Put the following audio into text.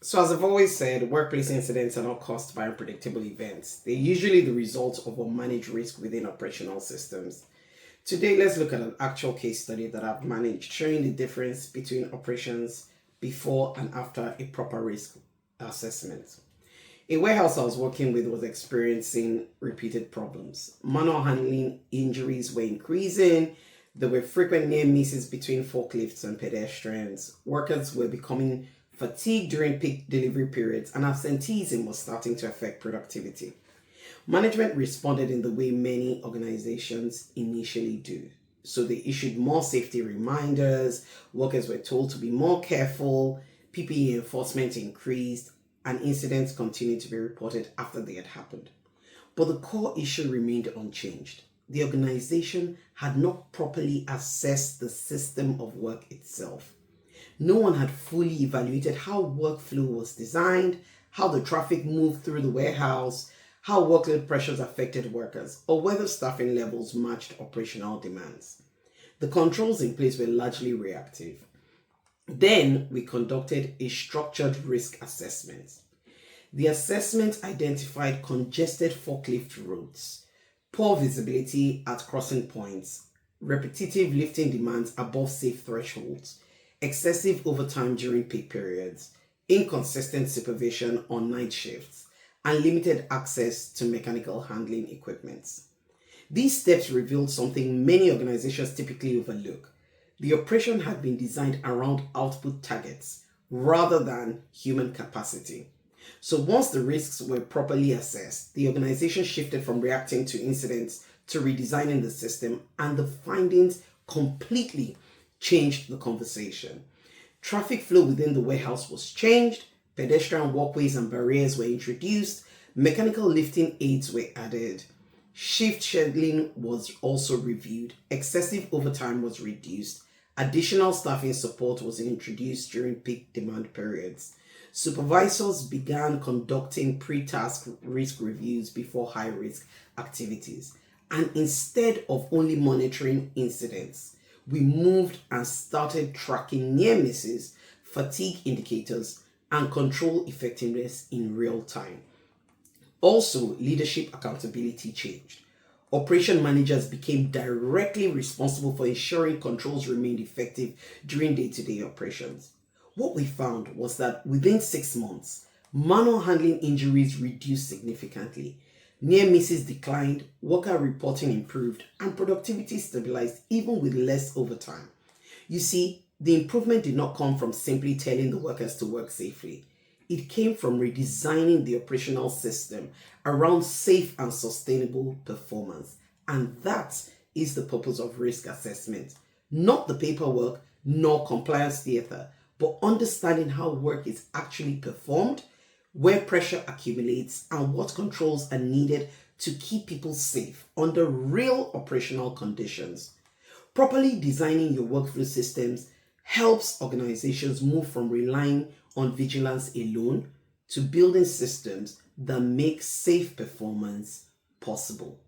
So, as I've always said, workplace incidents are not caused by unpredictable events. They're usually the result of unmanaged risk within operational systems. Today, let's look at an actual case study that I've managed, showing the difference between operations before and after a proper risk assessment. A warehouse I was working with was experiencing repeated problems. Manual handling injuries were increasing. There were frequent near misses between forklifts and pedestrians. Workers were becoming fatigued during peak delivery periods, and absenteeism was starting to affect productivity. Management responded in the way many organizations initially do. So they issued more safety reminders, workers were told to be more careful, PPE enforcement increased, and incidents continued to be reported after they had happened. But the core issue remained unchanged. The organization had not properly assessed the system of work itself. No one had fully evaluated how workflow was designed, how the traffic moved through the warehouse, how workload pressures affected workers, or whether staffing levels matched operational demands. The controls in place were largely reactive. Then we conducted a structured risk assessment. The assessment identified congested forklift routes, poor visibility at crossing points, repetitive lifting demands above safe thresholds, excessive overtime during peak periods, inconsistent supervision on night shifts, and limited access to mechanical handling equipment. These steps revealed something many organizations typically overlook. The operation had been designed around output targets rather than human capacity. So once the risks were properly assessed, the organization shifted from reacting to incidents to redesigning the system, and the findings completely changed the conversation. Traffic flow within the warehouse was changed, pedestrian walkways and barriers were introduced, mechanical lifting aids were added, shift scheduling was also reviewed, excessive overtime was reduced, additional staffing support was introduced during peak demand periods. Supervisors began conducting pre-task risk reviews before high-risk activities. And instead of only monitoring incidents, we moved and started tracking near misses, fatigue indicators, and control effectiveness in real time. Also, leadership accountability changed. Operation managers became directly responsible for ensuring controls remained effective during day-to-day operations. What we found was that within 6 months, manual handling injuries reduced significantly, near misses declined, worker reporting improved, and productivity stabilized even with less overtime. You see, the improvement did not come from simply telling the workers to work safely. It came from redesigning the operational system around safe and sustainable performance. And that is the purpose of risk assessment. Not the paperwork, nor compliance theater, but understanding how work is actually performed, where pressure accumulates, and what controls are needed to keep people safe under real operational conditions. Properly designing your workflow systems helps organizations move from relying on vigilance alone to building systems that make safe performance possible.